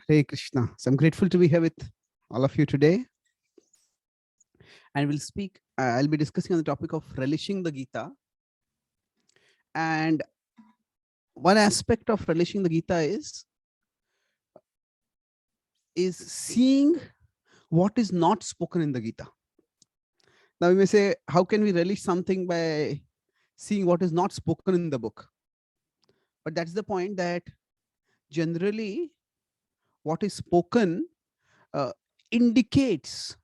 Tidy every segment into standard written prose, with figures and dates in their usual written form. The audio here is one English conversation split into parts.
Hare Krishna. So I'm grateful to be here with all of you today. And we'll speak, I'll be discussing on the topic of relishing the Gita. And one aspect of relishing the Gita is seeing what is not spoken in the Gita. Now we may say, how can we relish something by seeing what is not spoken in the book? But that's the point, that generally what is spoken indicates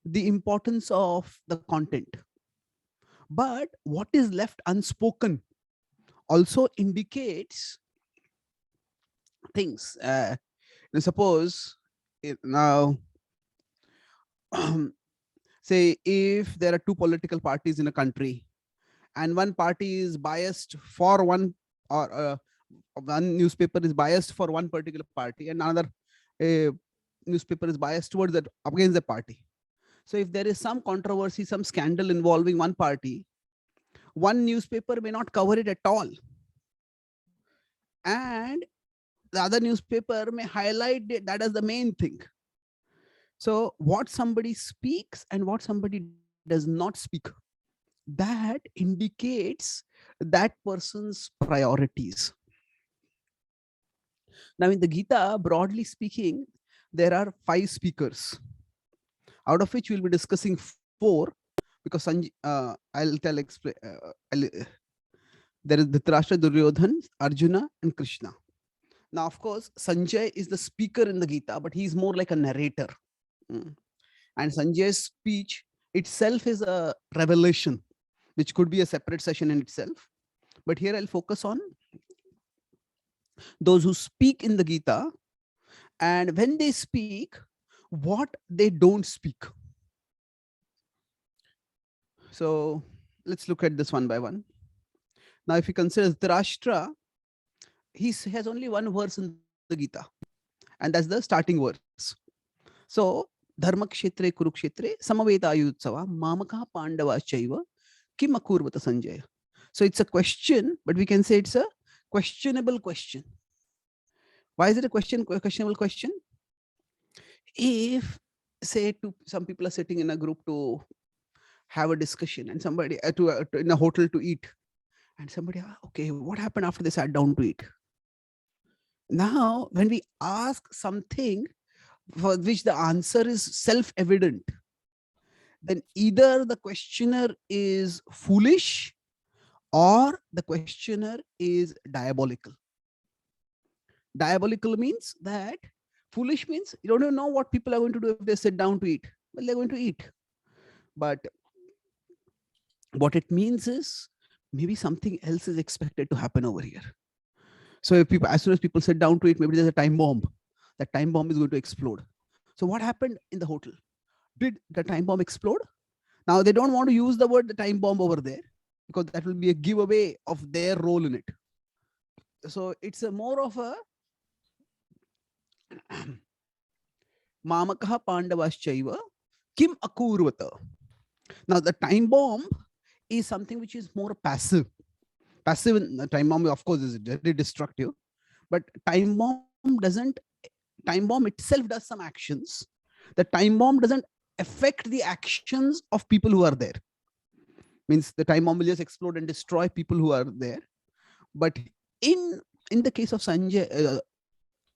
the importance of the content. But what is left unspoken also indicates things. Suppose now, say if there are two political parties in a country, and one party is biased for one, or one newspaper is biased for one particular party, and another newspaper is biased towards that, against the party. So if there is some controversy, some scandal involving one party, one newspaper may not cover it at all, and the other newspaper may highlight that as the main thing. So what somebody speaks and what somebody does not speak, that indicates that person's priorities. Now in the Gita, broadly speaking, there are 5 speakers, out of which we'll be discussing 4, because I'll tell, explain. There is Dhritarashtra, Duryodhan, Arjuna, and Krishna. Now, of course, Sanjay is the speaker in the Gita, but he's more like a narrator. And Sanjay's speech itself is a revelation, which could be a separate session in itself. But here I'll focus on those who speak in the Gita, and when they speak, what they don't speak. So let's look at this one by one. Now, if you consider Dhritarashtra, he has only one verse in the Gita, and that's the starting verse. So, Dharma Kshetre Kurukshetre Samaveta Yutsava Mamaka Pandava Chaiva Kim Akurvata Sanjaya. So it's a question, but we can say it's a questionable question. Why is it a questionable question? If, say, some people are sitting in a group to have a discussion, and somebody in a hotel to eat, and somebody, okay, what happened after they sat down to eat? Now, when we ask something for which the answer is self-evident, then either the questioner is foolish or the questioner is diabolical. Diabolical means that foolish means you don't even know what people are going to do if they sit down to eat. Well, they're going to eat. But what it means is maybe something else is expected to happen over here. So if people, as soon as people sit down to eat, maybe there's a time bomb. That time bomb is going to explode. So what happened in the hotel? Did the time bomb explode? Now they don't want to use the word the time bomb over there, because that will be a giveaway of their role in it. So it's a more of a Mamakaha Pandavaschaiva Kim Akurvata. Now the time bomb is something which is more passive. Passive time bomb, of course, is very destructive, but time bomb itself does some actions. The time bomb doesn't affect the actions of people who are there. Means the time bomb will just explode and destroy people who are there. But in the case of Sanjay,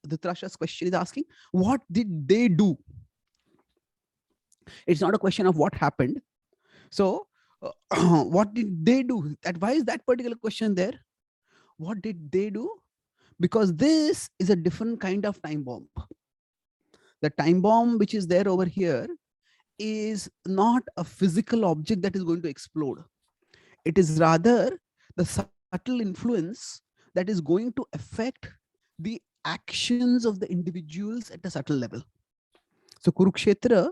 Dhritarashtra's question is asking, what did they do? It's not a question of what happened. So what did they do? Why is that particular question there? What did they do? Because this is a different kind of time bomb. The time bomb which is there over here is not a physical object that is going to explode. It is rather the subtle influence that is going to affect the actions of the individuals at a subtle level. So Kurukshetra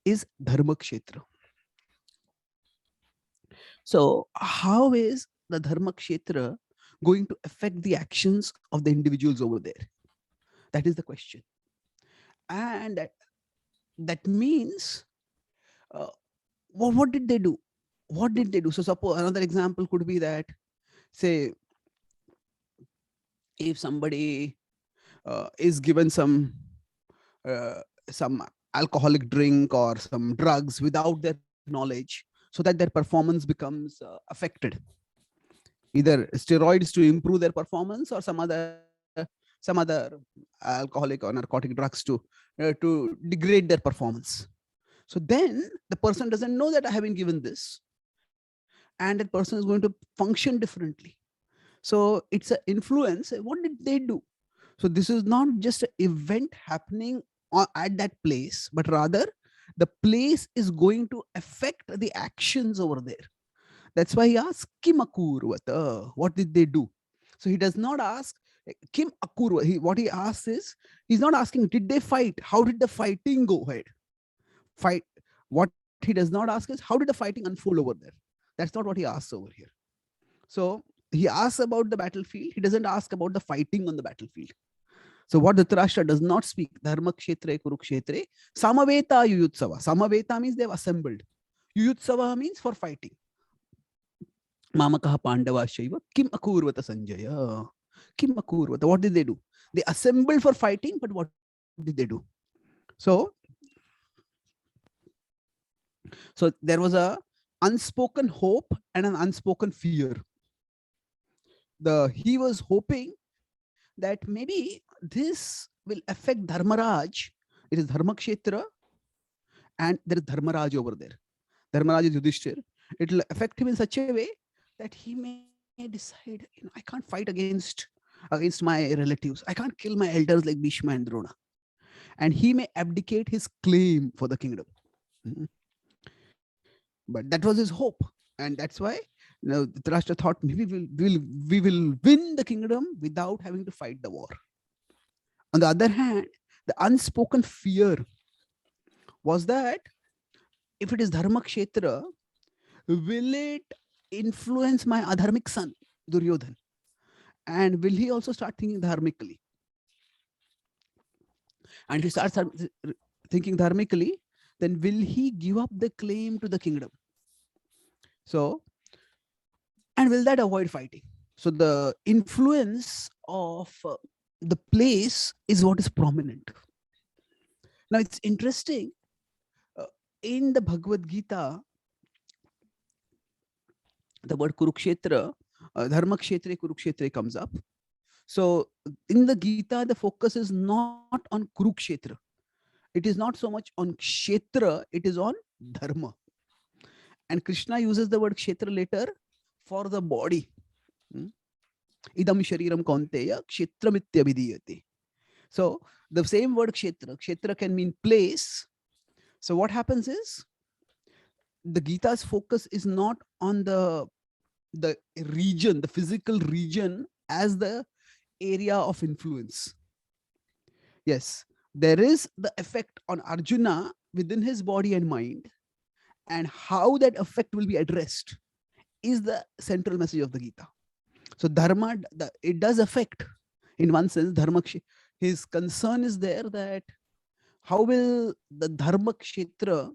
is Dharma Kshetra. So how is the Dharma Kshetra going to affect the actions of the individuals over there? That is the question. And that means, what did they do? What did they do? So suppose another example could be that, say, if somebody is given uh, some alcoholic drink or some drugs without their knowledge, so that their performance becomes affected. Either steroids to improve their performance, or some other alcoholic or narcotic drugs to degrade their performance. So then the person doesn't know that I have been given this, and that person is going to function differently. So it's an influence. What did they do? So this is not just an event happening at that place, but rather the place is going to affect the actions over there. That's why he asks Kim Akurvata. What did they do? So he does not ask Kim Akurva. What he asks is, he's not asking, did they fight? How did the fighting go ahead? Fight. What he does not ask is, how did the fighting unfold over there? That's not what he asks over here. So he asks about the battlefield. He doesn't ask about the fighting on the battlefield. So what Dhritarashtra does not speak, Dharma Kshetre Kurukshetre, Samaveta Yuyutsava. Samaveta means they've assembled. Yuyutsava means for fighting. Mamakaha Pandava Shaiva, Kim Akurvata Sanjaya. Kim Akurvata. What did they do? They assembled for fighting, but what did they do? So there was a unspoken hope and an unspoken fear. He was hoping that maybe this will affect Dharmaraj. It is Dharmakshetra, and there is Dharmaraj over there. Dharmaraj is Yudhishthir. It will affect him in such a way that he may decide, I can't fight against my relatives. I can't kill my elders like Bhishma and Drona. And he may abdicate his claim for the kingdom. But that was his hope. And that's why Dhritarashtra thought, maybe we will win the kingdom without having to fight the war. On the other hand, the unspoken fear was that if it is Dharma Kshetra, will it influence my adharmic son, Duryodhan? And will he also start thinking dharmically? And if he starts thinking dharmically, then will he give up the claim to the kingdom? So, and will that avoid fighting? So the influence of the place is what is prominent. Now it's interesting, in the Bhagavad Gita, the word Kurukshetra, Dharma Kshetre Kurukshetre comes up. So in the Gita, the focus is not on Kurukshetra. It is not so much on Kshetra, it is on Dharma. And Krishna uses the word Kshetra later for the body. Idam shariram kaunteya kshetramityabhidiyate. So the same word Kshetra can mean place. So what happens is, the Gita's focus is not on the region, the physical region as the area of influence. Yes, there is the effect on Arjuna within his body and mind, and how that effect will be addressed is the central message of the Gita. So Dharma, it does affect, in one sense, Dharma. His concern is there that how will the Dharma Kshetra,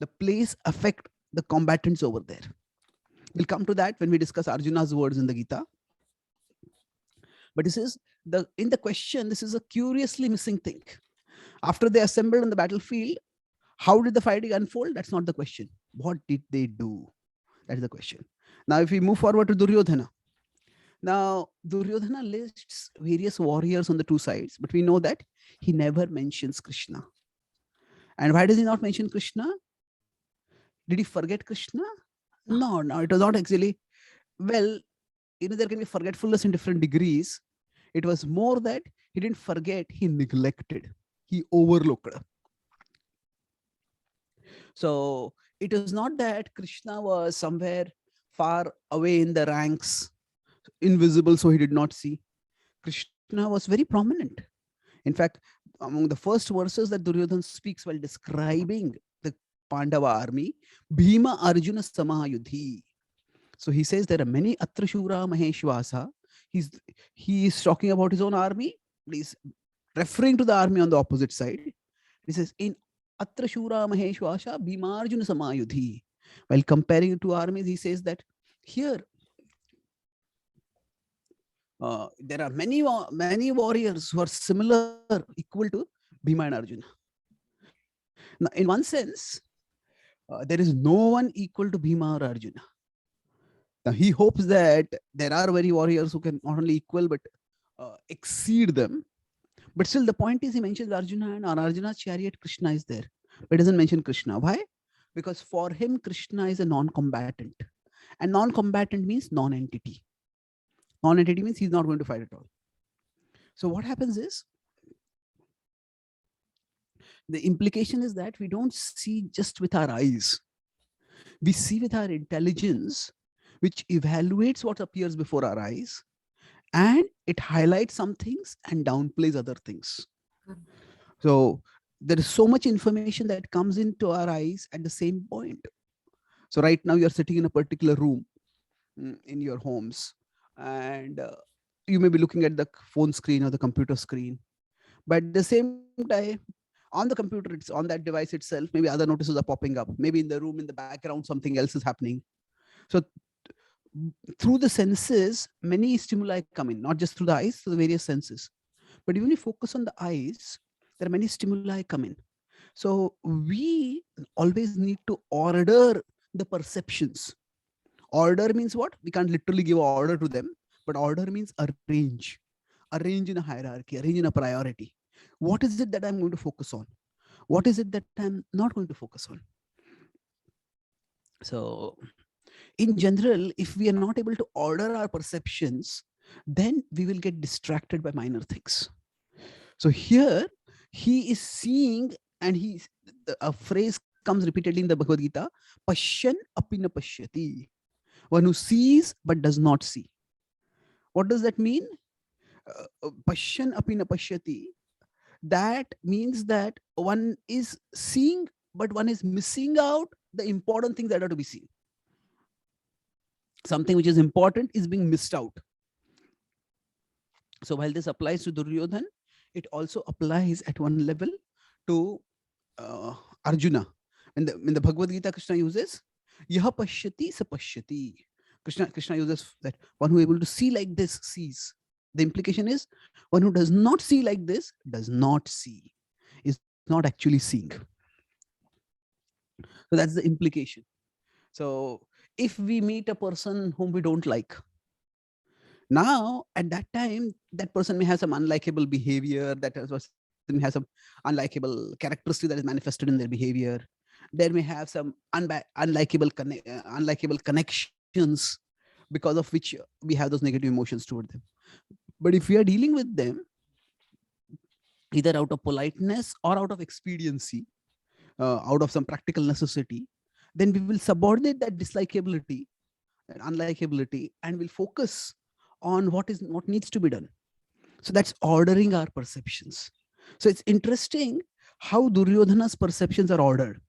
the place, affect the combatants over there. We'll come to that when we discuss Arjuna's words in the Gita. But this is in the question, this is a curiously missing thing. After they assembled on the battlefield, how did the fighting unfold? That's not the question. What did they do? That's the question. Now, if we move forward to Duryodhana. Now, Duryodhana lists various warriors on the two sides, but we know that he never mentions Krishna. And why does he not mention Krishna? Did he forget Krishna? No, it was not actually. Well, there can be forgetfulness in different degrees. It was more that he didn't forget, he neglected, he overlooked. So it is not that Krishna was somewhere far away in the ranks, invisible, so he did not see. Krishna was very prominent. In fact, among the first verses that Duryodhana speaks while describing the Pandava army, Bhima Arjuna Samahayudhi. So he says there are many Atrashura Maheshwasa. He is talking about his own army. He's referring to the army on the opposite side. He says, in Atrashura Maheshwasa, Bhima Arjuna Samayudhi. While comparing two armies, he says that here, There are many warriors who are similar, equal to Bhima and Arjuna. Now, in one sense, there is no one equal to Bhima or Arjuna. Now, he hopes that there are many warriors who can not only equal but exceed them. But still, the point is, he mentions Arjuna, and on Arjuna's chariot, Krishna is there. But he doesn't mention Krishna. Why? Because for him, Krishna is a non-combatant. And non-combatant means non-entity. Non-entity means he's not going to fight at all. So what happens is, the implication is that we don't see just with our eyes. We see with our intelligence, which evaluates what appears before our eyes, and it highlights some things and downplays other things. So there is so much information that comes into our eyes at the same point. So right now you're sitting in a particular room in your homes, and you may be looking at the phone screen or the computer screen. But at the same time, on the computer, it's on that device itself, maybe other notices are popping up. Maybe in the room, in the background, something else is happening. So through the senses, many stimuli come in, not just through the eyes, through the various senses. But even if you focus on the eyes, there are many stimuli come in. So we always need to order the perceptions. Order means what? We can't literally give order to them, but order means arrange in a hierarchy, arrange in a priority. What is it that I'm going to focus on? What is it that I'm not going to focus on? So in general, if we are not able to order our perceptions, then we will get distracted by minor things. So here he is seeing, and a phrase comes repeatedly in the Bhagavad Gita, Pashyan apina pashyati. One who sees but does not see. What does that mean? Pashyan apina pashyati. That means that one is seeing, but one is missing out the important things that are to be seen. Something which is important is being missed out. So while this applies to Duryodhan, it also applies at one level to Arjuna. In the Bhagavad Gita, Krishna uses Yaha pashyati sa pashyati. Krishna uses that one who is able to see like this sees. The implication is one who does not see like this does not see, is not actually seeing. So that's the implication. So if we meet a person whom we don't like, now at that time, that person may have some unlikable behavior, that person may have some unlikable characteristic that is manifested in their behavior. There may have some unlikable connections because of which we have those negative emotions toward them. But if we are dealing with them either out of politeness or out of expediency, out of some practical necessity, then we will subordinate that dislikability, that unlikability, and will focus on what needs to be done. So that's ordering our perceptions. So it's interesting how Duryodhana's perceptions are ordered.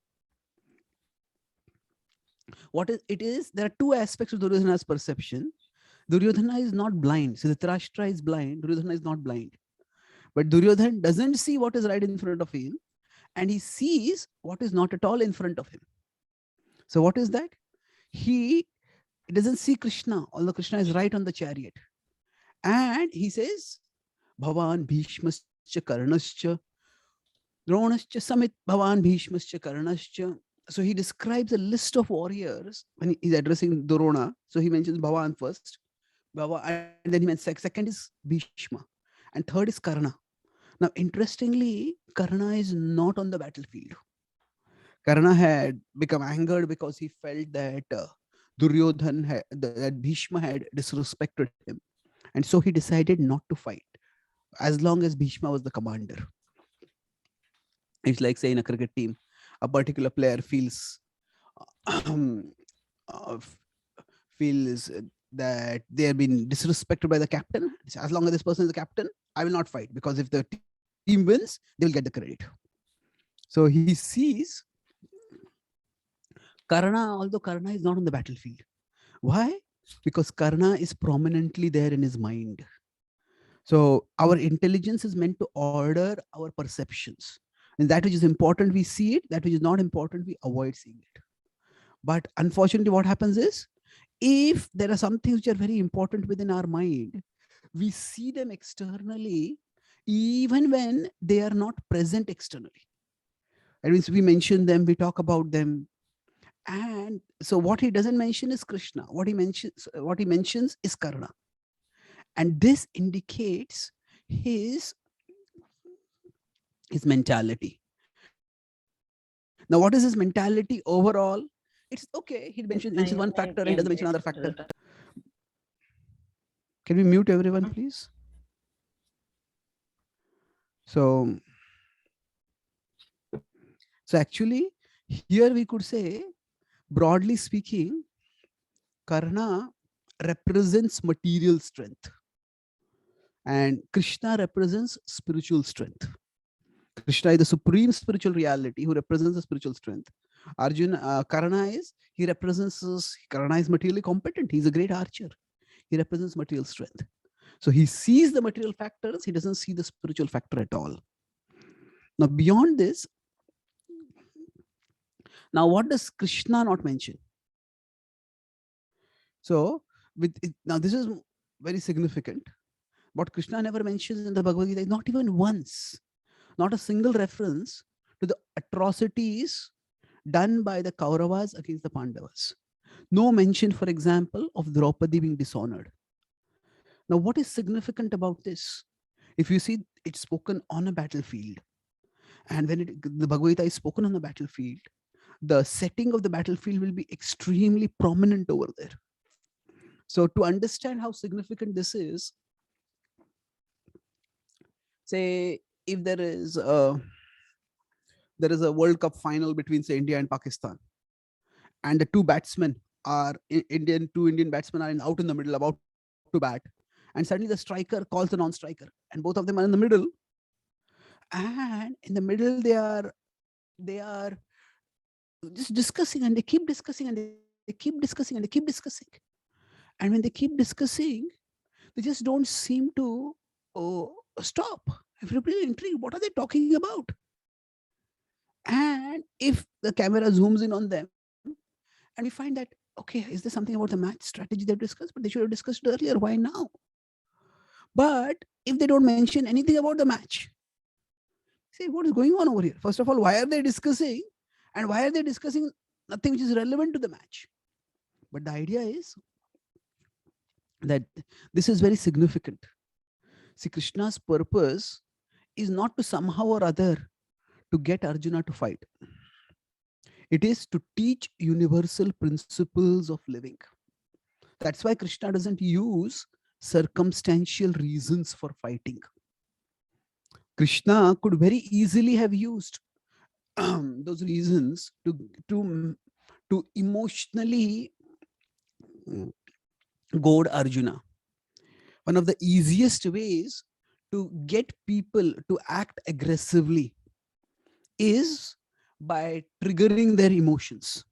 There are two aspects of Duryodhana's perception. Duryodhana is not blind. So Dhritarashtra is blind. Duryodhana is not blind. But Duryodhana doesn't see what is right in front of him, and he sees what is not at all in front of him. So what is that? He doesn't see Krishna, although Krishna is right on the chariot. And he says, Bhavan Bhishmascha Karnascha Dronascha Samit Bhavan Bhishmascha Karnascha. So he describes a list of warriors when he's addressing Drona. So he mentions Bhavan first, and then he mentions second is Bhishma, and third is Karna. Now, interestingly, Karna is not on the battlefield. Karna had become angered because he felt that that Bhishma had disrespected him. And so he decided not to fight as long as Bhishma was the commander. It's like, say, in a cricket team, a particular player feels that they have been disrespected by the captain. As long as this person is the captain, I will not fight, because if the team wins, they will get the credit. So he sees Karna, although Karna is not on the battlefield. Why? Because Karna is prominently there in his mind. So our intelligence is meant to order our perceptions. And that which is important, we see it. That which is not important, we avoid seeing it. But unfortunately, what happens is, if there are some things which are very important within our mind, We see them externally even when they are not present externally. That means we mention them, we talk about them. And so what he doesn't mention is Krishna. What he mentions is Karna. And this indicates his his mentality. Now, what is his mentality overall? It's okay. He mentions one factor and doesn't mention another factor. Can we mute everyone, please? So, so actually, here we could say, broadly speaking, Karna represents material strength, and Krishna represents spiritual strength. Krishna is the supreme spiritual reality who represents the spiritual strength. Arjuna, Karna is materially competent. He's a great archer. He represents material strength. So he sees the material factors, he doesn't see the spiritual factor at all. Now, beyond this, now what does Krishna not mention? So, now this is very significant. What Krishna never mentions in the Bhagavad Gita is not even once, not a single reference to the atrocities done by the Kauravas against the Pandavas. No mention, for example, of Draupadi being dishonored. Now, what is significant about this? If you see, it's spoken on a battlefield. And when the Bhagavad Gita is spoken on the battlefield, the setting of the battlefield will be extremely prominent over there. So to understand how significant this is, say if there is a World Cup final between, say, India and Pakistan, and the two Indian batsmen are out in the middle about to bat, and suddenly the striker calls the non-striker, and both of them are in the middle, and in the middle they are just discussing, and they keep discussing, and they keep discussing, and they keep discussing. And when they keep discussing, they just don't seem to stop. Everybody is intrigued. What are they talking about? And if the camera zooms in on them, and we find that, okay, is there something about the match strategy they've discussed? But they should have discussed earlier. Why now? But if they don't mention anything about the match, say, what is going on over here? First of all, why are they discussing? And why are they discussing nothing which is relevant to the match? But the idea is that this is very significant. See, Krishna's purpose is not to somehow or other to get Arjuna to fight. It is to teach universal principles of living. That's why Krishna doesn't use circumstantial reasons for fighting. Krishna could very easily have used those reasons to emotionally goad Arjuna. One of the easiest ways to get people to act aggressively is by triggering their emotions.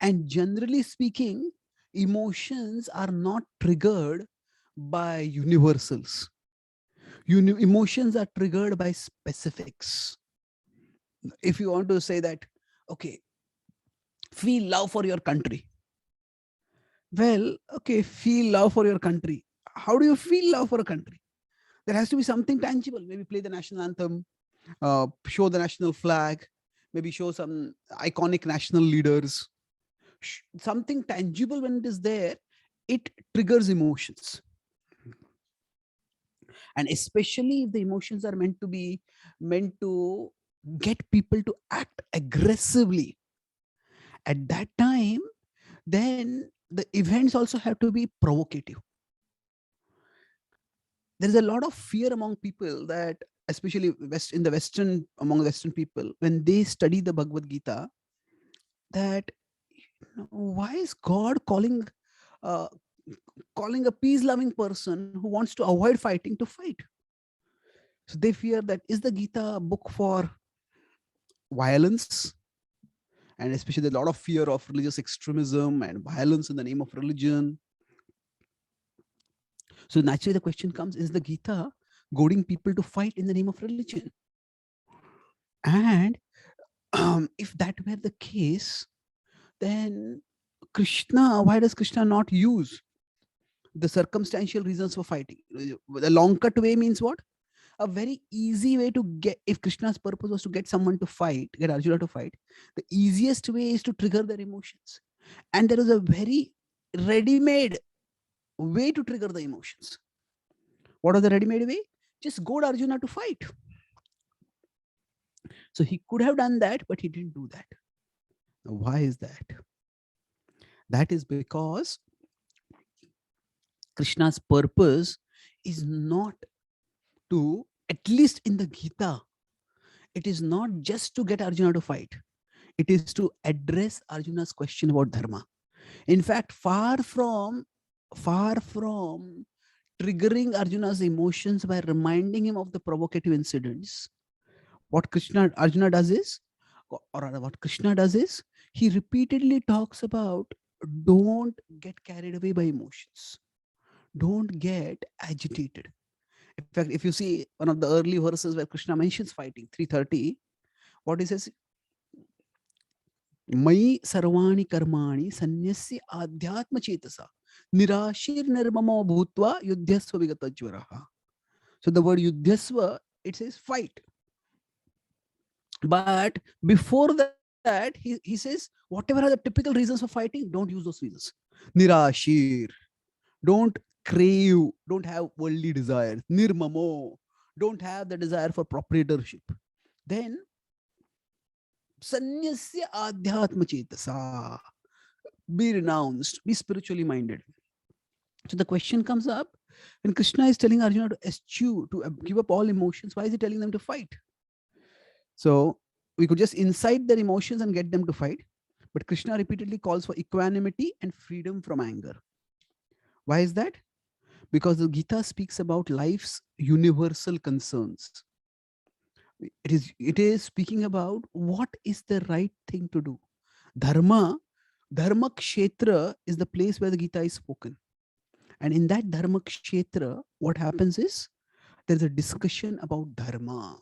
And generally speaking, emotions are not triggered by universals. Emotions are triggered by specifics. If you want to say that, okay, feel love for your country. Well, okay, feel love for your country. How do you feel love for a country? There has to be something tangible. Maybe play the national anthem, show the national flag, maybe show some iconic national leaders. Something tangible, when it is there, it triggers emotions. And especially if the emotions are meant to get people to act aggressively, at that time, then the events also have to be provocative. There is a lot of fear among people, that especially among Western people, when they study the Bhagavad Gita, that why is God calling a peace-loving person who wants to avoid fighting to fight? So they fear that, is the Gita a book for violence? And especially a lot of fear of religious extremism and violence in the name of religion. So naturally the question comes, is the Gita goading people to fight in the name of religion? And if that were the case, then why does Krishna not use the circumstantial reasons for fighting. The long cut way means what? A very easy way to get, if Krishna's purpose was to get someone to fight, get Arjuna to fight, the easiest way is to trigger their emotions. And there is a very ready-made way to trigger the emotions. What is the ready-made way? Just goad Arjuna to fight. So he could have done that, but he didn't do that. Now, why is that? That is because Krishna's purpose is not to, at least in the Gita, it is not just to get Arjuna to fight. It is to address Arjuna's question about dharma. In fact, far from triggering Arjuna's emotions by reminding him of the provocative incidents, what Arjuna does is, or rather what Krishna does is, he repeatedly talks about, don't get carried away by emotions. Don't get agitated. In fact, if you see one of the early verses where Krishna mentions fighting, 330, what he says, Mai sarvani karmani sanyasya adhyatma chetasa nirashir nirmamo bhutva yudhyasva vigatajvaraha. So the word yudhyasva, it says fight. But before that, he says, whatever are the typical reasons for fighting, don't use those reasons. Nirashir, don't crave, don't have worldly desires. Nirmamo, don't have the desire for proprietorship. Then sanyasya adhyatma chetasa, be renounced, be spiritually minded. So the question comes up, when Krishna is telling Arjuna to eschew, to give up all emotions, why is he telling them to fight? So we could just incite their emotions and get them to fight. But Krishna repeatedly calls for equanimity and freedom from anger. Why is that? Because the Gita speaks about life's universal concerns. It is speaking about what is the right thing to do. Dharma kshetra is the place where the Gita is spoken. And in that dharma kshetra, what happens is, there's a discussion about dharma.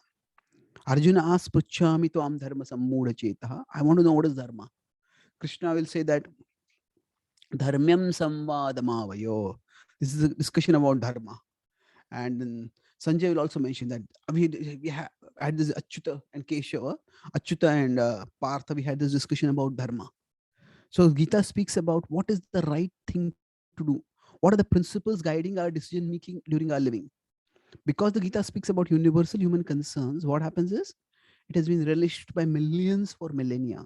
Arjuna asks, Puchami tvam dharma sammuda chetaha. I want to know what is dharma. Krishna will say that dharmyam samvadamavayo. This is a discussion about dharma. And then Sanjay will also mention that we had this Achyuta and Keshava, Achyuta and Partha, we had this discussion about dharma. So Gita speaks about what is the right thing to do. What are the principles guiding our decision making during our living? Because the Gita speaks about universal human concerns, what happens is, it has been relished by millions for millennia.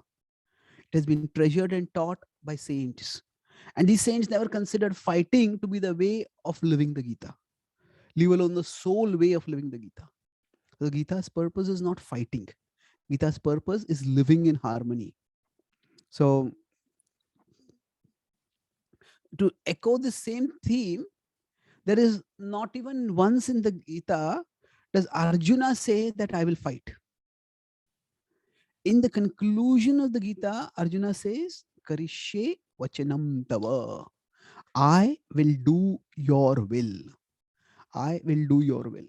It has been treasured and taught by saints. And these saints never considered fighting to be the way of living the Gita, leave alone the sole way of living the Gita. So the Gita's purpose is not fighting. Gita's purpose is living in harmony. So to echo the same theme, there is not even once in the Gita does Arjuna say that I will fight. In the conclusion of the Gita, Arjuna says, Karishye vachanam tava. I will do your will. I will do your will.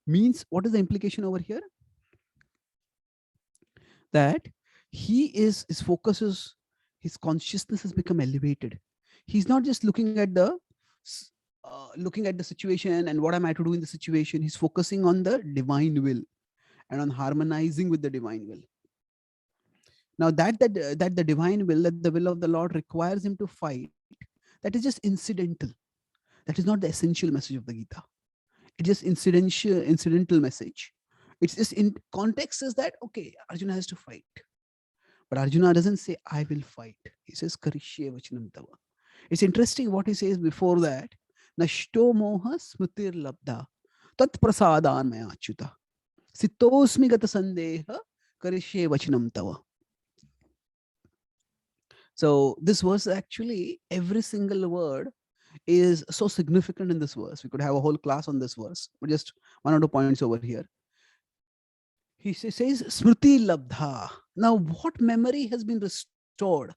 Means, what is the implication over here? That his focus is, his consciousness has become elevated. He's not just looking at the situation and what am I to do in the situation. He's focusing on the divine will and on harmonizing with the divine will. Now that the divine will, that the will of the Lord requires him to fight, that is just incidental. That is not the essential message of the Gita. It's just incidental message. It's just in context is that, okay, Arjuna has to fight. But Arjuna doesn't say, I will fight. He says, Karishye vachanam tava. It's interesting what he says before that. Nashto moha smritir labdha tat prasadan maya achyuta. Sitosmi gata sandeha karishye vachanam tava. So this verse, actually, every single word is so significant in this verse. We could have a whole class on this verse, but just one or two points over here. He says, Smriti Labdha. Now, what memory has been restored?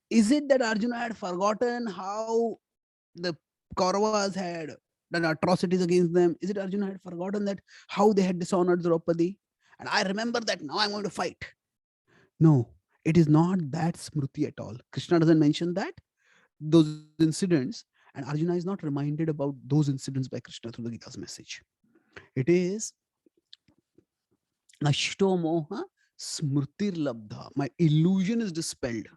Is it that Arjuna had forgotten how the Kauravas had done atrocities against them? Is it Arjuna had forgotten that how they had dishonored Draupadi? And I remember that now I'm going to fight. No, it is not that Smriti at all. Krishna doesn't mention that. those incidents, and Arjuna is not reminded about those incidents by Krishna through the Gita's message. It is Nashto moha smritir labdha. My illusion is dispelled.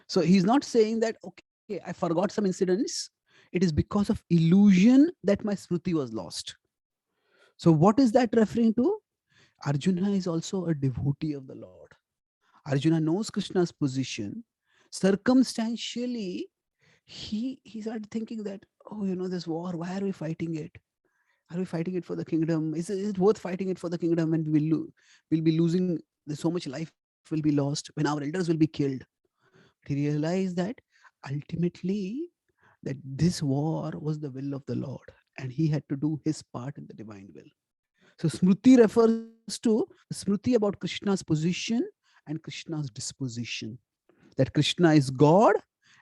So he's not saying that, okay, I forgot some incidents. It is because of illusion that my smriti was lost. So what is that referring to? Arjuna is also a devotee of the Lord. Arjuna knows Krishna's position. Circumstantially, he started thinking that, oh, this war, why are we fighting it? Are we fighting it for the kingdom? Is it worth fighting it for the kingdom? And we'll be losing, there's so much life will be lost when our elders will be killed. He realized that ultimately that this war was the will of the Lord, and he had to do his part in the divine will. So Smriti refers to Smriti about Krishna's position and Krishna's disposition. That Krishna is God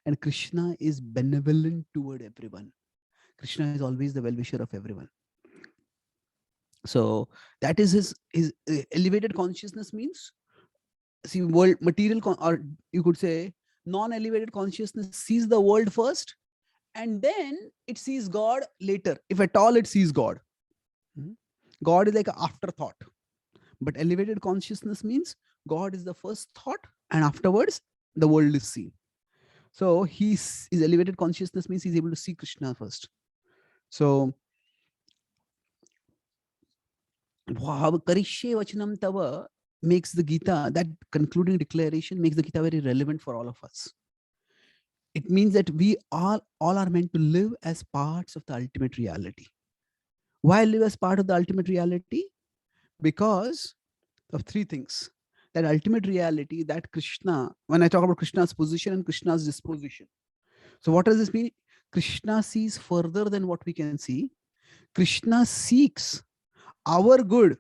and Krishna is benevolent toward everyone. Krishna is always the well-wisher of everyone. So that is his elevated consciousness means, see, world material or you could say non-elevated consciousness sees the world first, and then it sees God later, if at all it sees God. Mhm. God is like an afterthought, but elevated consciousness means God is the first thought, and afterwards the world is seen. So his elevated consciousness means he's able to see Krishna first. So Karishye Vachanam Tava makes the Gita, that concluding declaration makes the Gita very relevant for all of us. It means that we all are meant to live as parts of the ultimate reality. Why live as part of the ultimate reality? Because of three things. That ultimate reality, that Krishna, when I talk about Krishna's position and Krishna's disposition. So what does this mean? Krishna sees further than what we can see. Krishna seeks our good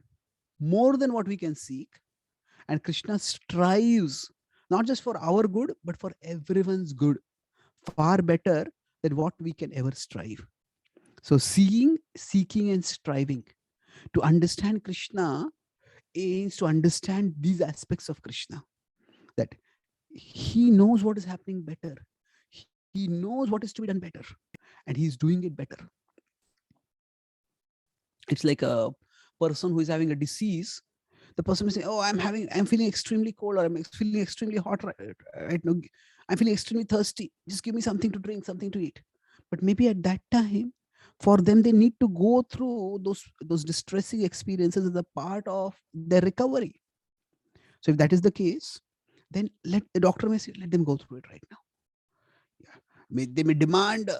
more than what we can seek. And Krishna strives not just for our good, but for everyone's good, far better than what we can ever strive. So seeing, seeking, and striving. To understand Krishna is to understand these aspects of Krishna. That he knows what is happening better. He knows what is to be done better. And he's doing it better. It's like a person who is having a disease. The person is saying, oh, I'm feeling extremely cold, or I'm feeling extremely hot right now. I'm feeling extremely thirsty. Just give me something to drink, something to eat. But maybe at that time, for them, they need to go through those distressing experiences as a part of their recovery. So if that is the case, then let the doctor may say, let them go through it right now. Yeah. They may demand,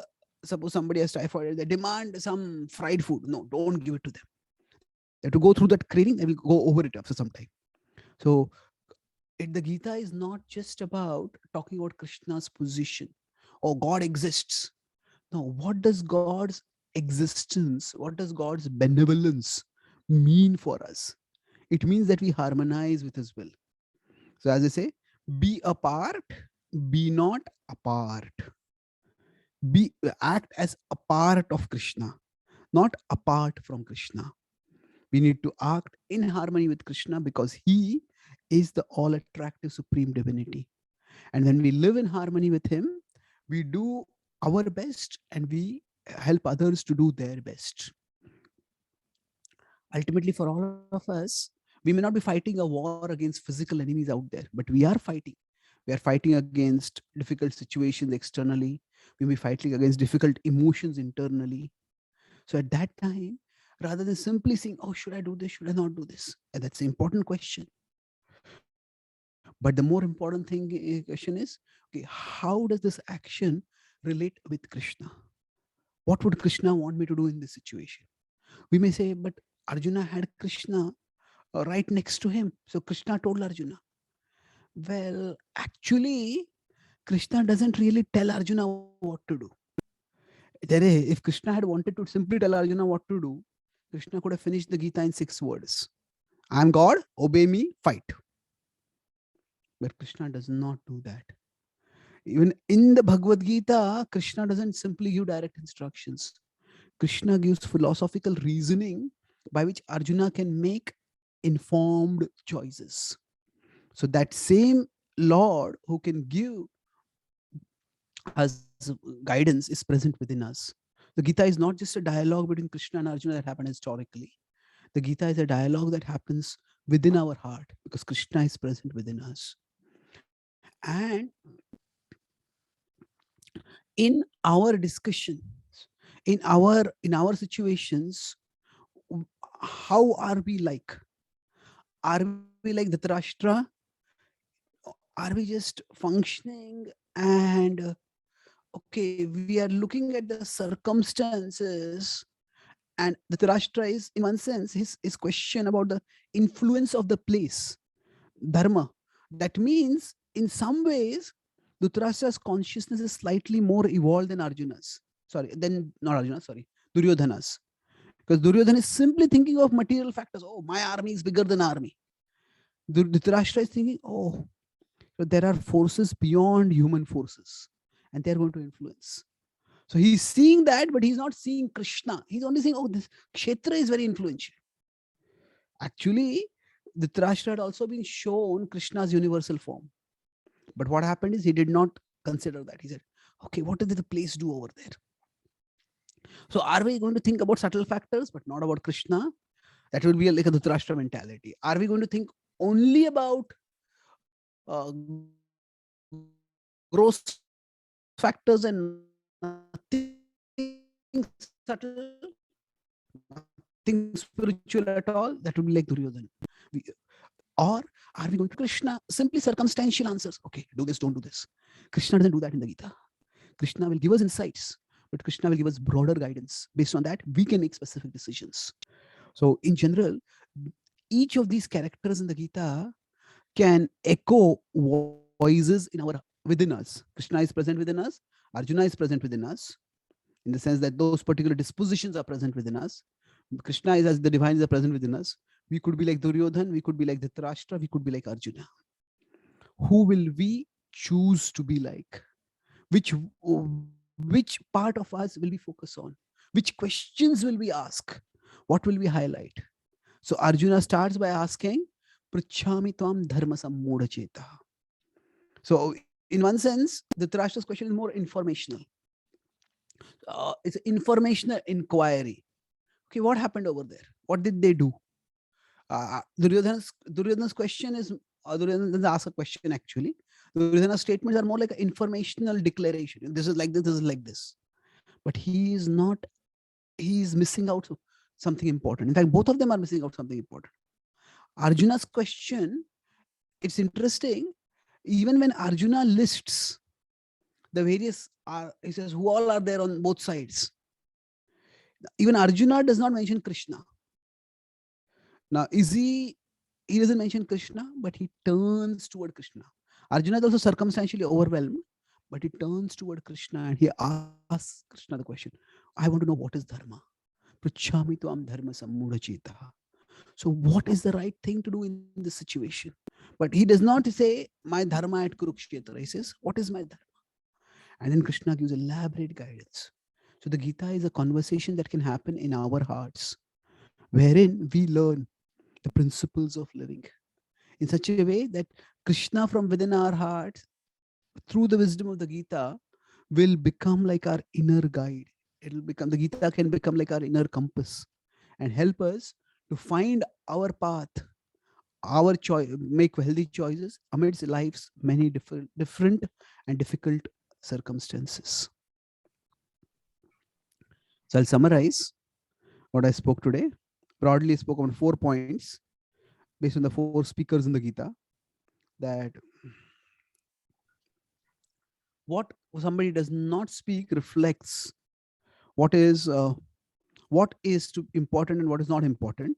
suppose somebody has typhoid, they demand some fried food. No, don't give it to them. They have to go through that craving, they will go over it after some time. So the Gita is not just about talking about Krishna's position or God exists. No, what does God's existence, what does God's benevolence mean for us? It means that we harmonize with his will. So as I say, be apart, be not apart. Act as a part of Krishna, not apart from Krishna. We need to act in harmony with Krishna because he is the all attractive supreme divinity. And when we live in harmony with him, we do our best and we help others to do their best. Ultimately, for all of us, we may not be fighting a war against physical enemies out there, but we are fighting. We are fighting against difficult situations externally. We may be fighting against difficult emotions internally. So at that time, rather than simply saying, oh, should I do this? Should I not do this? And that's an important question. But the more important question is, okay, how does this action relate with Krishna? What would Krishna want me to do in this situation? We may say, but Arjuna had Krishna right next to him. So Krishna told Arjuna. Well, actually, Krishna doesn't really tell Arjuna what to do. If Krishna had wanted to simply tell Arjuna what to do, Krishna could have finished the Gita in 6 words. I am God, obey me, fight. But Krishna does not do that. Even in the Bhagavad Gita, Krishna doesn't simply give direct instructions. Krishna gives philosophical reasoning by which Arjuna can make informed choices. So that same Lord who can give us guidance is present within us. The Gita is not just a dialogue between Krishna and Arjuna that happened historically. The Gita is a dialogue that happens within our heart because Krishna is present within us. And in our discussions, in our situations, how are we like? Are we like Dhritarashtra? Are we just functioning and okay, we are looking at the circumstances, and Dhritarashtra is, in one sense, his question about the influence of the place, dharma. That means, in some ways, Dhritarashtra's consciousness is slightly more evolved than Arjuna's. Sorry, then not Arjuna, sorry, Duryodhana's. Because Duryodhana is simply thinking of material factors. Oh, my army is bigger than army. Dhritarashtra is thinking, oh, there are forces beyond human forces, and they are going to influence. So he's seeing that, but he's not seeing Krishna. He's only saying, oh, this Kshetra is very influential. Actually, Dhritarashtra had also been shown Krishna's universal form. But what happened is he did not consider that. He said, okay, what did the place do over there? So are we going to think about subtle factors, but not about Krishna? That will be like a Dhritarashtra mentality. Are we going to think only about gross factors and nothing subtle, nothing spiritual at all? That would be like Duryodhana. Or are we going to Krishna simply circumstantial answers? Okay, do this, don't do this. Krishna doesn't do that in the Gita. Krishna will give us insights, but Krishna will give us broader guidance. Based on that, we can make specific decisions. So in general, each of these characters in the Gita can echo voices within us. Krishna is present within us. Arjuna is present within us, in the sense that those particular dispositions are present within us. Krishna is, as the divine is present within us. We could be like Duryodhan, we could be like Dhritarashtra, we could be like Arjuna. Who will we choose to be like? Which part of us will we focus on? Which questions will we ask? What will we highlight? So Arjuna starts by asking, Prichhami tvam dharma sammudha cheta. So in one sense, the Dhritarashtra's question is more informational. It's an informational inquiry. Okay, what happened over there? What did they do? Duryodhana's question is, Duryodhana doesn't ask a question actually. Duryodhana's statements are more like an informational declaration. This is like this is like this. But he is not, he is missing out something important. In fact, both of them are missing out something important. Arjuna's question, it's interesting, even when Arjuna lists the various, he says, who all are there on both sides? Even Arjuna does not mention Krishna. Now, he doesn't mention Krishna, but he turns toward Krishna. Arjuna is also circumstantially overwhelmed, but he turns toward Krishna and he asks Krishna the question, I want to know what is dharma. Prichhami tvam dharma sammudha cheta. So what is the right thing to do in this situation? But he does not say, my dharma at Kurukshetra. He says, what is my dharma? And then Krishna gives elaborate guidance. So the Gita is a conversation that can happen in our hearts, wherein we learn the principles of living in such a way that Krishna from within our hearts, through the wisdom of the Gita, will become like our inner guide. It'll become, the Gita can become like our inner compass and help us to find our path, our choice, make healthy choices amidst life's many different and difficult circumstances. So I'll summarize what I spoke today. Broadly spoke on 4 points based on the 4 speakers in the Gita, that what somebody does not speak reflects what is important and what is not important.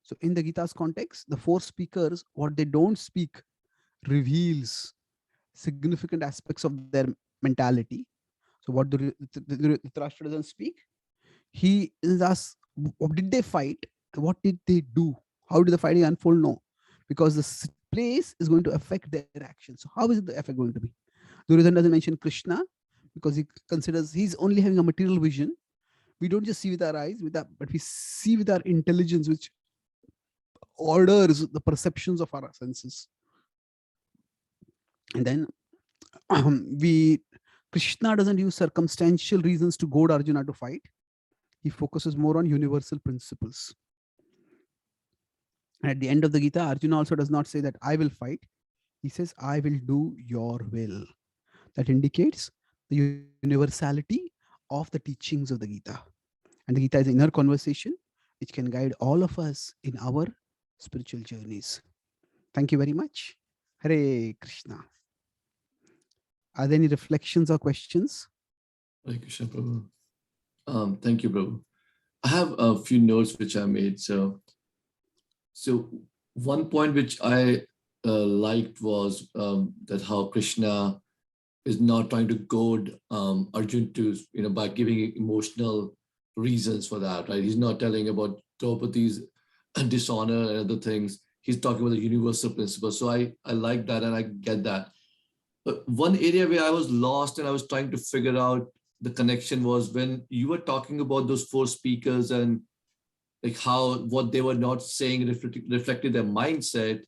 So in the Gita's context, the 4 speakers, what they don't speak reveals significant aspects of their mentality. So what the Dhritarashtra doesn't speak, he is asked, what did they fight? What did they do? How did the fighting unfold? No, because the place is going to affect their actions. So how is the effect going to be? Duryodhana doesn't mention Krishna because he considers he's only having a material vision. We don't just see with our eyes, but we see with our intelligence, which orders the perceptions of our senses. And then Krishna doesn't use circumstantial reasons to goad Arjuna to fight. He focuses more on universal principles. And at the end of the Gita, Arjuna also does not say that I will fight. He says, I will do your will. That indicates the universality of the teachings of the Gita. And the Gita is an inner conversation which can guide all of us in our spiritual journeys. Thank you very much. Hare Krishna. Are there any reflections or questions? Hare Krishna, Prabhu. Thank you, Prabhu. I have a few notes which I made. So one point which I liked was that how Krishna is not trying to goad Arjun to, by giving emotional reasons for that, right? He's not telling about Draupadi's dishonor and other things. He's talking about the universal principle. So I like that and I get that. But one area where I was lost and I was trying to figure out the connection was when you were talking about those four speakers and like how what they were not saying reflected their mindset.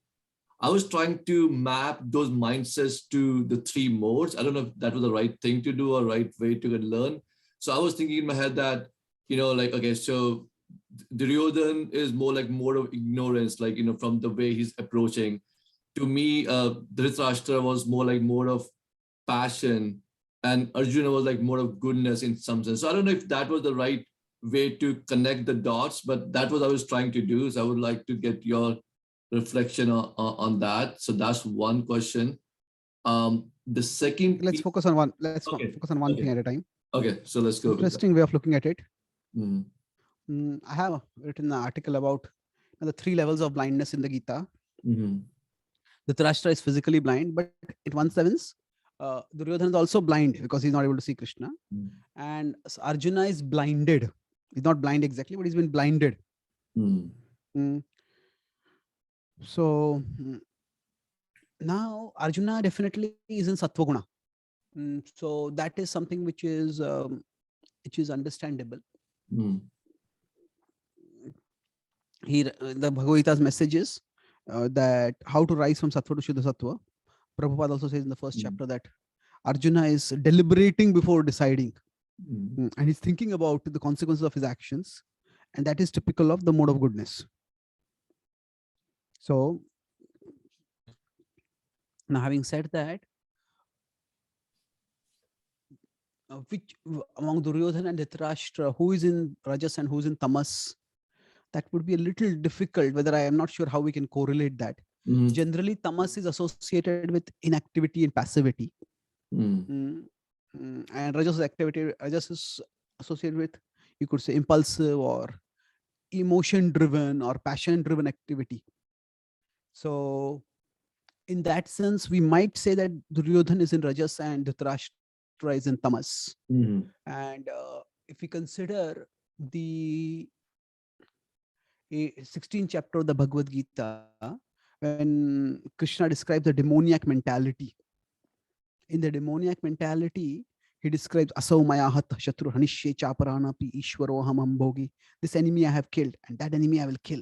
I was trying to map those mindsets to the three modes. I don't know if that was the right thing to do or right way to learn. So I was thinking in my head that, like, okay, so Duryodhan is more like mode of ignorance, like, from the way he's approaching. To me, Dhritarashtra was more like mode of passion, and Arjuna was like more of goodness in some sense. So I don't know if that was the right way to connect the dots, but that was what I was trying to do. So I would like to get your reflection on that. So that's one question. The second, let's focus on one. Let's okay. focus on one thing at a time. Okay, so let's go. Interesting way of looking at it. Mm. I have written an article about the three levels of blindness in the Gita. Mm-hmm. The Dhritarashtra is physically blind, but it one sevens. Duryodhana is also blind because he's not able to see Krishna. Mm. And Arjuna is blinded. He's not blind exactly, but he's been blinded. Mm. So now Arjuna definitely is in Sattva Guna. So that is something which is understandable. Mm. Here, the Bhagavad Gita's message is that how to rise from Sattva to Shuddha Sattva. Prabhupada also says in the first chapter that Arjuna is deliberating before deciding. And he's thinking about the consequences of his actions. And that is typical of the mode of goodness. So now, having said that, which among Duryodhana and Dhritarashtra, who is in Rajas and who is in Tamas, that would be a little difficult, whether I am not sure how we can correlate that. Generally, Tamas is associated with inactivity and passivity. And Rajas is associated with, you could say, impulsive or emotion-driven or passion-driven activity. So in that sense, we might say that Duryodhana is in Rajas and Dhritarashtra is in Tamas. And if we consider the 16th chapter of the Bhagavad Gita, when Krishna describes the demoniac mentality. In the demoniac mentality, he describes Asau maya hatha shatru hanishye chaparanapi ishwaro hamam bhogi. This enemy I have killed, and that enemy I will kill.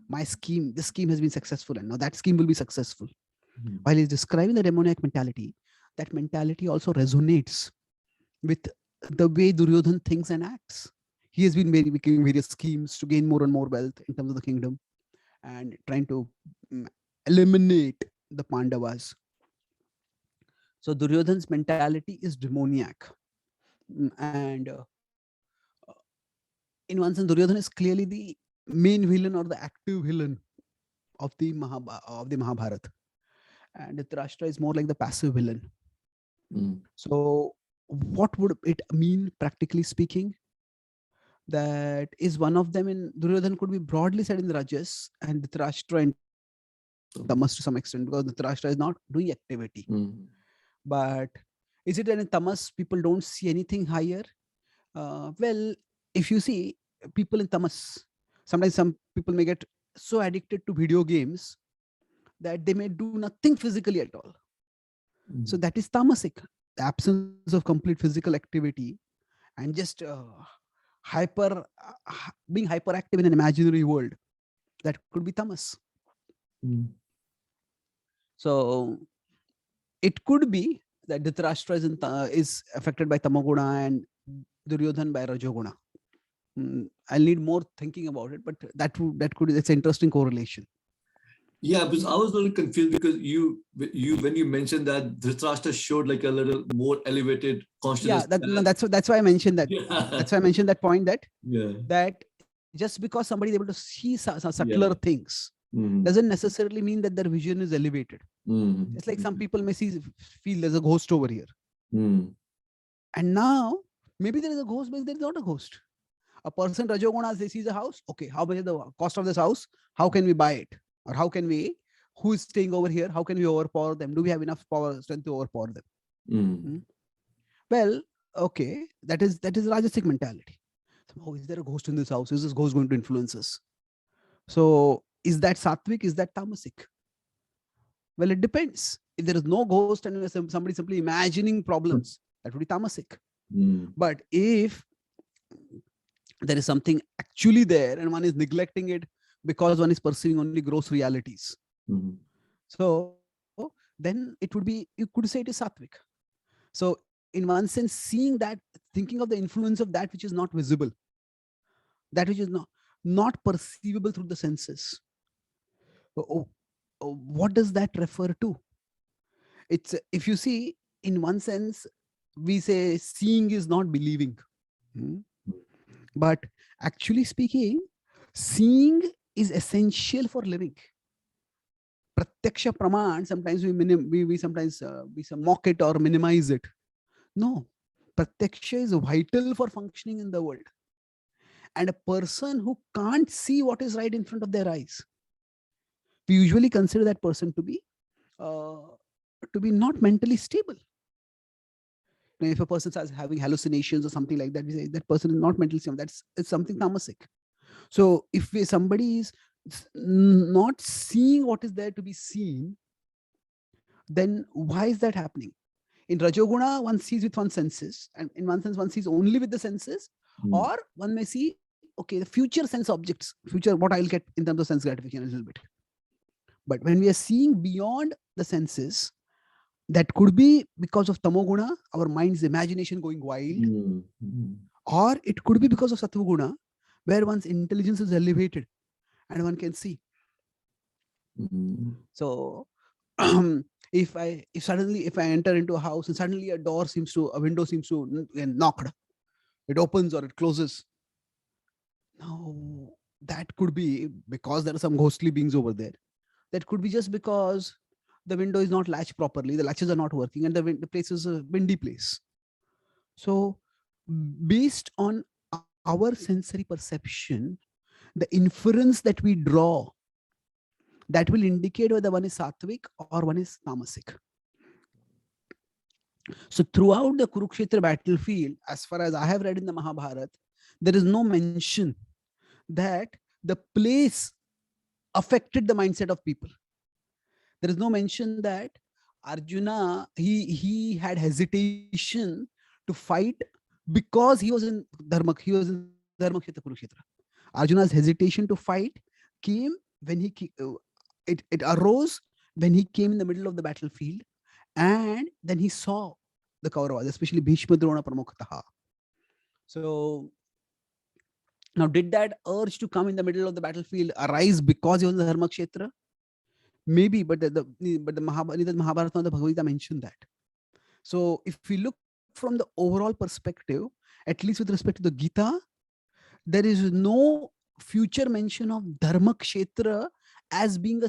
My scheme, this scheme has been successful, and now that scheme will be successful. While he's describing the demoniac mentality, that mentality also resonates with the way Duryodhana thinks and acts. He has been making various schemes to gain more and more wealth in terms of the kingdom and trying to eliminate the Pandavas. So Duryodhana's mentality is demoniac. And in one sense, Duryodhana is clearly the main villain or the active villain of the Mahabharata. And Dhritarashtra is more like the passive villain. So what would it mean, practically speaking? That is one of them in Duryodhana could be broadly said in the Rajas and Dhritarashtra in Tamas to some extent, because Dhritarashtra is not doing activity. But is it that in Tamas people don't see anything higher? Well, if you see people in Tamas, sometimes some people may get so addicted to video games that they may do nothing physically at all. So that is tamasic, the absence of complete physical activity and just being hyperactive in an imaginary world. That could be tamas. So it could be that Dhritarashtra is affected by Tamoguna and Duryodhan by Rajoguna. I'll need more thinking about it, but it's an interesting correlation. Yeah, because I was a little confused because you when you mentioned that Dhritarashtra showed like a little more elevated consciousness. Yeah, that's why I mentioned that. Yeah. That's why I mentioned that point, Yeah. that just because somebody is able to see subtler Yeah. things Mm. doesn't necessarily mean that their vision is elevated. Mm. It's like some people may feel there's a ghost over here, Mm. and now maybe there is a ghost, but there's not a ghost. A person Rajoguna, they sees a house. Okay, how much is the cost of this house? How can we buy it? Or how can we? Who is staying over here? How can we overpower them? Do we have enough power strength to overpower them? Mm. Well, okay, that is Rajasic mentality. So, oh, is there a ghost in this house? Is this ghost going to influence us? So, is that sattvic? Is that tamasic? Well, it depends. If there is no ghost and somebody simply imagining problems, that would be tamasic. Mm. But if there is something actually there and one is neglecting it because one is perceiving only gross realities, Mm. so then it would be, you could say it is sattvic. So in one sense, seeing that, thinking of the influence of that which is not visible, that which is not perceivable through the senses. Oh, what does that refer to? It's, if you see, in one sense, we say seeing is not believing. Hmm? But actually speaking, seeing is essential for living. Pratyaksha praman, sometimes we sometimes we mock it or minimize it. No, pratyaksha is vital for functioning in the world. And a person who can't see what is right in front of their eyes, we usually consider that person uh, to be not mentally stable. If a person starts having hallucinations or something like that, we say that person is not mentally stable. It's something tamasic. So if somebody is not seeing what is there to be seen, then why is that happening? In Rajoguna, one sees with one's senses, and in one sense, one sees only with the senses, Mm. or one may see, okay, the future sense objects, future what I'll get in terms of sense gratification a little bit. But when we are seeing beyond the senses, that could be because of tamoguna, our mind's imagination going wild, Mm. Mm. or it could be because of sattva, where one's intelligence is elevated and one can see. Mm. So if suddenly if I enter into a house and suddenly a window seems to knocked, it opens or it closes. Now that could be because there are some ghostly beings over there. That could be just because the window is not latched properly, the latches are not working, and the place is a windy place. So based on our sensory perception, the inference that we draw, that will indicate whether one is sattvic or one is tamasic. So throughout the Kurukshetra battlefield, as far as I have read in the Mahabharata, there is no mention that the place affected the mindset of people. There is no mention that Arjuna, he had hesitation to fight because he was in Dharma Kshetra Kurukshetra. Arjuna's hesitation to fight came when it arose when he came in the middle of the battlefield, and then he saw the Kauravas, especially Bhishma, Drona, Pramukhataha. So now, did that urge to come in the middle of the battlefield arise because he was in the Dharma Kshetra? Maybe, but the Mahabharata and the Bhagavad Gita mentioned that. So if we look from the overall perspective, at least with respect to the Gita, there is no future mention of Dharma Kshetra as being uh,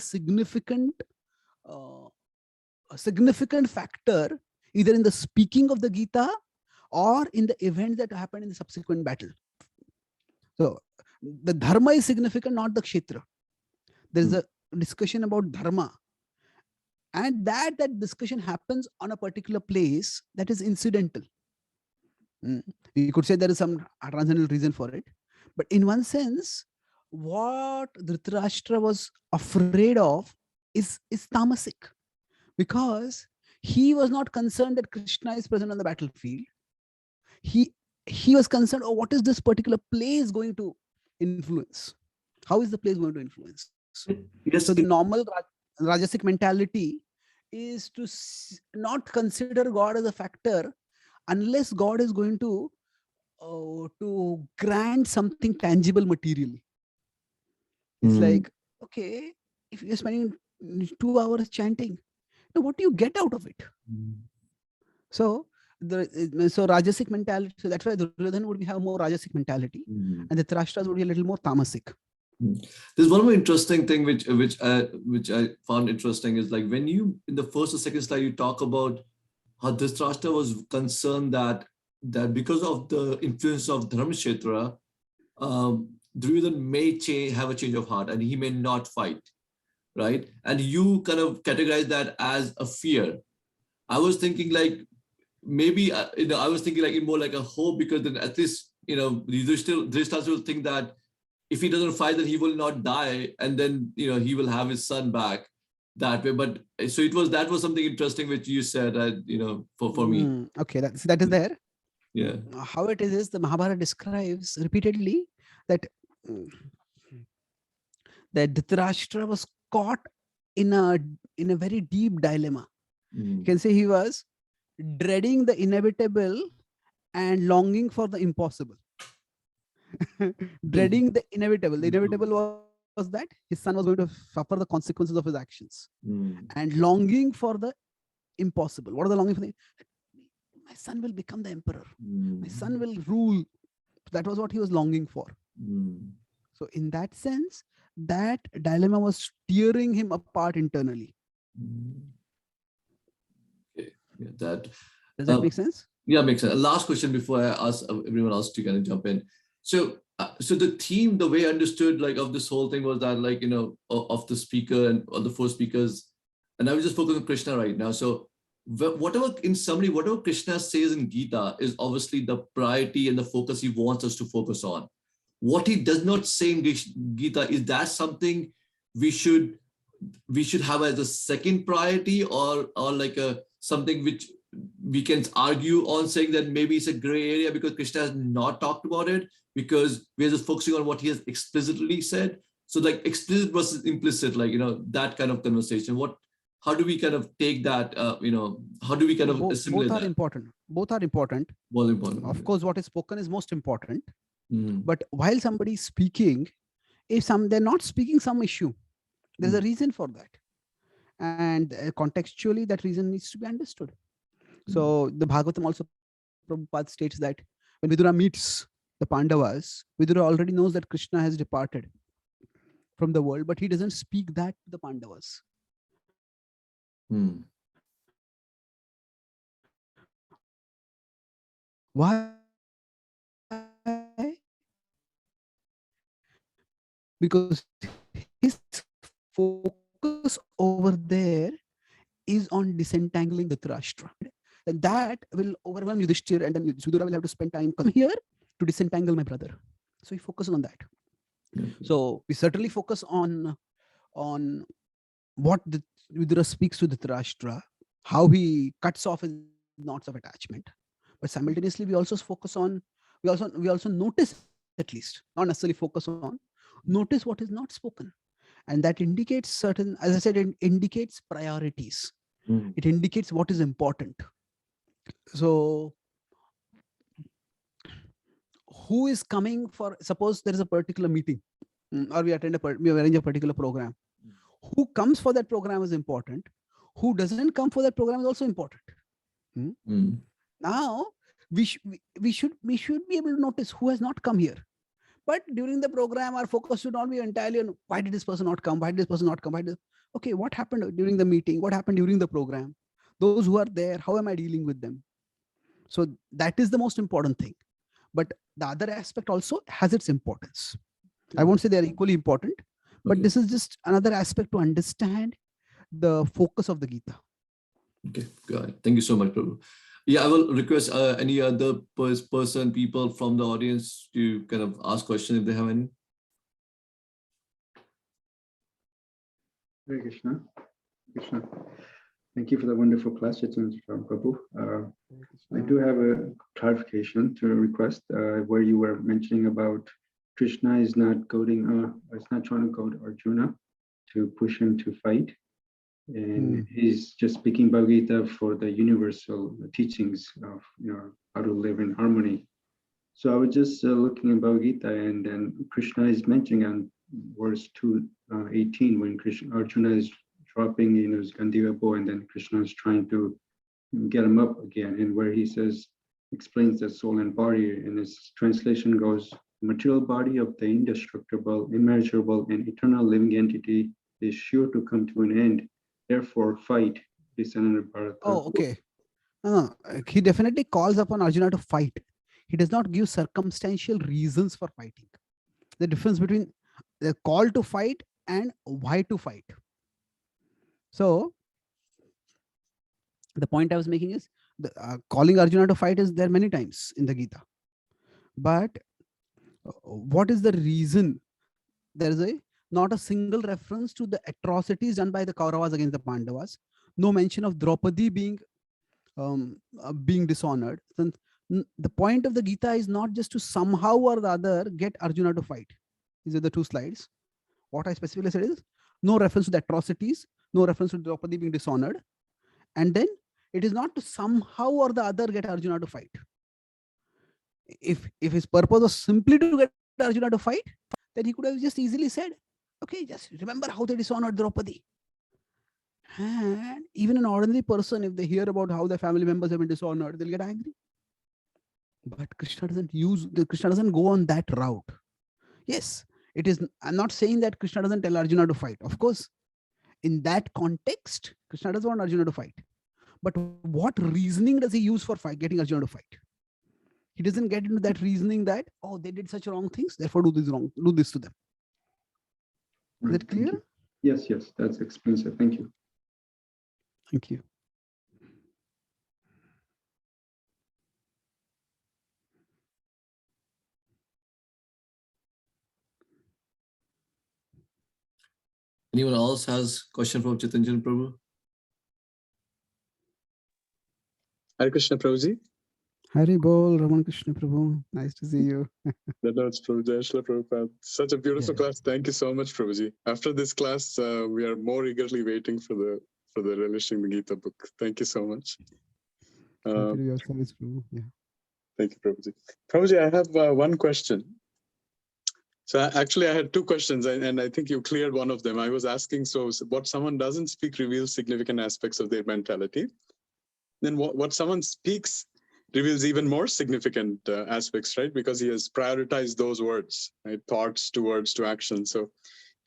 a significant factor either in the speaking of the Gita or in the events that happened in the subsequent battle. So the Dharma is significant, not the Kshetra. There is Mm. a discussion about Dharma, and that discussion happens on a particular place that is incidental. You could say there is some transcendental reason for it, but in one sense, what Dhritarashtra was afraid of is tamasic, because he was not concerned that Krishna is present on the battlefield. He he was concerned, oh, what is this particular place going to influence? How is the place going to influence? So the Yes. normal Rajasic mentality is to not consider God as a factor unless God is going to grant something tangible materially. It's Mm. like, okay, if you're spending 2 hours chanting, now what do you get out of it? So so Rajasic mentality. So that's why Duryodhan would have more Rajasic mentality, Mm. and the Dhrashtas would be a little more Tamasic. There's one more interesting thing which I found interesting is like when you in the first or second slide you talk about how Dhritarashtra was concerned that because of the influence of Dharmkshetra, Duryodhan may have a change of heart and he may not fight, right? And you kind of categorize that as a fear. I was thinking like maybe I was thinking like more like a hope because then at least Dhritarashtra will think that if he doesn't fight, then he will not die, and then he will have his son back that way. But so that was something interesting which you said, for me. Okay, that is there. Yeah. How it is the Mahabharata describes repeatedly that mm, that Dhritarashtra was caught in a very deep dilemma. You can say he was dreading the inevitable and longing for the impossible. Dreading the inevitable. The inevitable was that his son was going to suffer the consequences of his actions, and longing for the impossible. What are the longing for? My son will become the emperor. My son will rule. That was what he was longing for. So in that sense, that dilemma was tearing him apart internally. Okay. Yeah, that Does that make sense? yeah, makes sense. Last question before I ask everyone else to kind of jump in. So the theme, the way I understood like of this whole thing was that like of the speaker and all the four speakers, and I was just focusing on Krishna right now. So whatever in summary, whatever Krishna says in Gita is obviously the priority and the focus he wants us to focus on. What he does not say in Gita, is that something we should have as a second priority, or like a something which we can argue on, saying that maybe it's a gray area because Krishna has not talked about it because we're just focusing on what he has explicitly said. So like explicit versus implicit, like that kind of conversation. How do we kind of take that? How do we kind of Both assimilate are that? important. Both are important. More important. Of course, what is spoken is most important. Mm. But while somebody is speaking, if they're not speaking some issue, there's a reason for that, and contextually that reason needs to be understood. So the Bhagavatam also, Prabhupada states that when Vidura meets the Pandavas, Vidura already knows that Krishna has departed from the world, but he doesn't speak that to the Pandavas. Why? Because his focus over there is on disentangling the Dhritarashtra. And that will overwhelm Yudhishthir, and then Sudura will have to spend time here to disentangle my brother. So he focuses on that. So we certainly focus on what the Vidura speaks to the Dhritarashtra, how he cuts off his knots of attachment. But simultaneously, we also focus on we also notice at least, not necessarily focus on, notice what is not spoken, and that indicates certain, as I said, it indicates priorities. It indicates what is important. So who is coming for, suppose there is a particular meeting, or we arrange a particular program. Who comes for that program is important. Who doesn't come for that program is also important. Now we should be able to notice who has not come here. But during the program, our focus should not be entirely on why did this person not come, why did this person not come, okay, what happened during the meeting, what happened during the program, those who are there, how am I dealing with them? So that is the most important thing. But the other aspect also has its importance. I won't say they are equally important, but this is just another aspect to understand the focus of the Gita. Okay, got it. Thank you so much, Prabhu. Yeah, I will request any other people from the audience to kind of ask questions if they have any. Hare Krishna. Krishna. Thank you for the wonderful class, Chaitanya Prabhu. I do have a clarification to request where you were mentioning about Krishna is not trying to goad Arjuna to push him to fight. and he's just speaking Bhagavad Gita for the universal teachings of how to live in harmony. So I was just looking at Bhagavad Gita, and then Krishna is mentioning on verse 2:18 when Arjuna is dropping his Gandiva bow, and then Krishna is trying to get him up again, and where he says, explains the soul and body, and his translation goes, material body of the indestructible, immeasurable, and eternal living entity is sure to come to an end. Therefore, fight. Oh, okay. No, he definitely calls upon Arjuna to fight. He does not give circumstantial reasons for fighting. The difference between the call to fight and why to fight. So the point I was making is calling Arjuna to fight is there many times in the Gita. But what is the reason? There is not a single reference to the atrocities done by the Kauravas against the Pandavas. No mention of Draupadi being dishonored. The point of the Gita is not just to somehow or the other get Arjuna to fight. These are the two slides. What I specifically said is no reference to the atrocities, no reference to Draupadi being dishonored. And then it is not to somehow or the other get Arjuna to fight. If his purpose was simply to get Arjuna to fight, then he could have just easily said, okay, just remember how they dishonored Draupadi. And even an ordinary person, if they hear about how their family members have been dishonored, they'll get angry. But Krishna doesn't go on that route. Yes, it is. I'm not saying that Krishna doesn't tell Arjuna to fight. Of course, in that context, Krishna does want Arjuna to fight. But what reasoning does he use for getting Arjuna to fight? He doesn't get into that reasoning that, oh, they did such wrong things, therefore do this to them. Is that clear? Yes, that's expensive. Thank you. Thank you. Anyone else has question from Chaitanya Prabhu? Hare Krishna Prabhuji. Hari Bol, Raman Krishna Prabhu. Nice to see you. That's Prabhuji, Shila Prabhupada. Such a beautiful class. Thank you so much, Prabhuji. After this class, we are more eagerly waiting for the relishing the Gita book. Thank you so much. Thank you, Prabhu. Yeah. Thank you, Prabhuji. Prabhuji, I have one question. So actually, I had two questions, and I think you cleared one of them. I was asking, so what someone doesn't speak reveals significant aspects of their mentality. Then what someone speaks reveals even more significant aspects, right? Because he has prioritized those words, right? Thoughts to words to action. So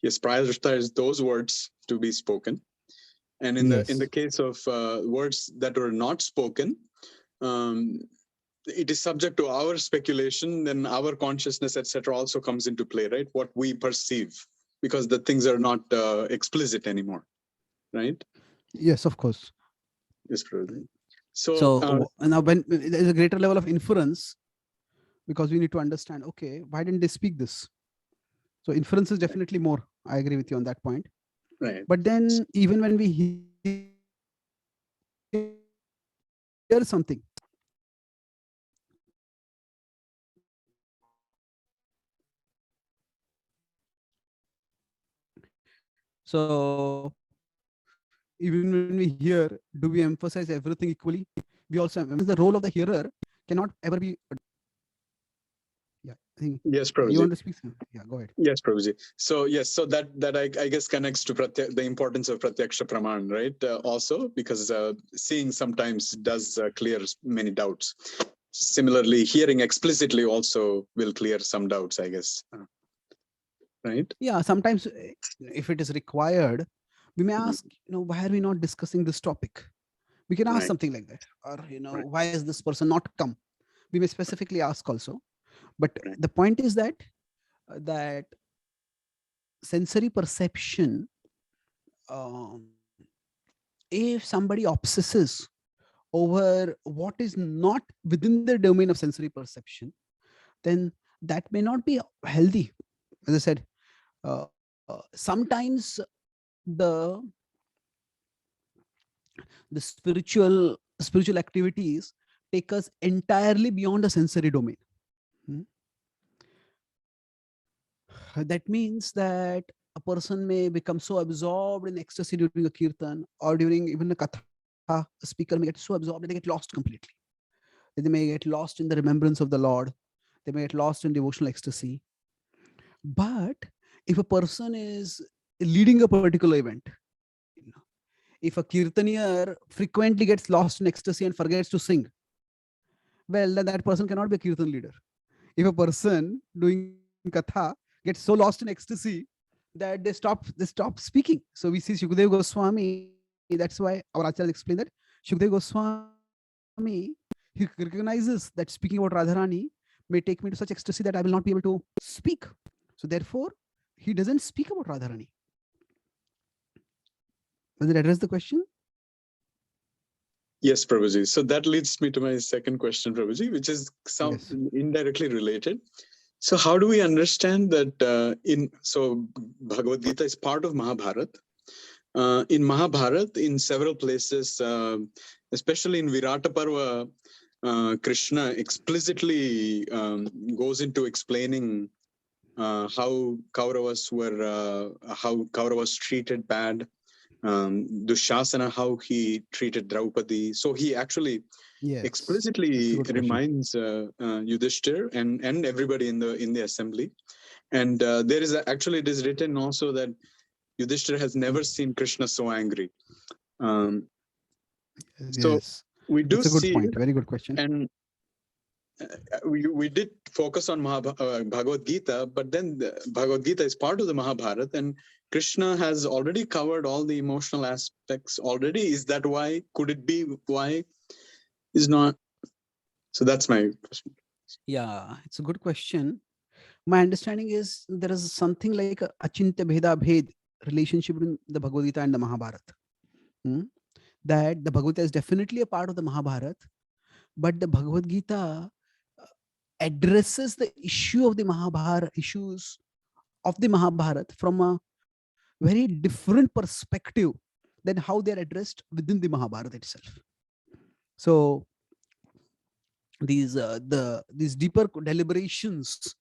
he has prioritized those words to be spoken. And in the case of words that were not spoken, it is subject to our speculation, then our consciousness, etc., also comes into play, right? What we perceive, because the things are not explicit anymore, right? Yes, of course. Yes, Prabhuji. So now when there's a greater level of inference, because we need to understand, okay, why didn't they speak this? So inference is definitely more. I agree with you on that point. Right. But then even when we hear something, so even when we hear, do we emphasize everything equally? We also emphasize the role of the hearer cannot ever be. Yeah, I think. Yes, Prabhuji. You want to speak? Yeah, go ahead. Yes, Prabhuji. So yes, so that I guess connects to the importance of pratyaksha praman, right? Also, because seeing sometimes does clear many doubts. Similarly, hearing explicitly also will clear some doubts, I guess. Right? Yeah, sometimes if it is required, we may ask, why are we not discussing this topic? We can ask something like that, or why is this person not come? We may specifically ask also. But the point is that sensory perception, if somebody obsesses over what is not within the domain of sensory perception, then that may not be healthy. As I said, sometimes the spiritual activities take us entirely beyond the sensory domain. That means that a person may become so absorbed in ecstasy during a kirtan or during even a katha. The speaker may get so absorbed that they get lost completely. They may get lost in the remembrance of the Lord. They may get lost in devotional ecstasy. But if a person is leading a particular event, if a kirtanier frequently gets lost in ecstasy and forgets to sing, well, then that person cannot be a kirtan leader. If a person doing katha gets so lost in ecstasy that they stop speaking. So we see Shukdev Goswami. That's why our Acharya explained that Shukdev Goswami, he recognizes that speaking about Radharani may take me to such ecstasy that I will not be able to speak. So therefore, he doesn't speak about Radharani. Does it address the question? Yes, Prabhuji. So that leads me to my second question, Prabhuji, which is some Yes. indirectly related. So how do we understand that so Bhagavad Gita is part of Mahabharata? In Mahabharata, in several places, especially in Virata Parva, Krishna explicitly goes into explaining how Kauravas treated bad, Dushasana, how he treated Draupadi. So he actually Yes. That's a explicitly good question. reminds Yudhishthir and everybody in the assembly. And there is actually it is written also that Yudhishthir has never seen Krishna so angry. So Yes. we do That's a good see, point. Very good question. and we did focus on Bhagavad Gita, but then the Bhagavad Gita is part of the Mahabharata, and Krishna has already covered all the emotional aspects already. Is that why? Could it be why? Is not. So that's my question. Yeah, it's a good question. My understanding is there is something like a achintya bheda bhed relationship between the Bhagavad Gita and the Mahabharata. That the Bhagavad Gita is definitely a part of the Mahabharata, but the Bhagavad Gita addresses the issue of the Mahabharata issues of the Mahabharata from a very different perspective than how they are addressed within the Mahabharata itself. So these deeper deliberations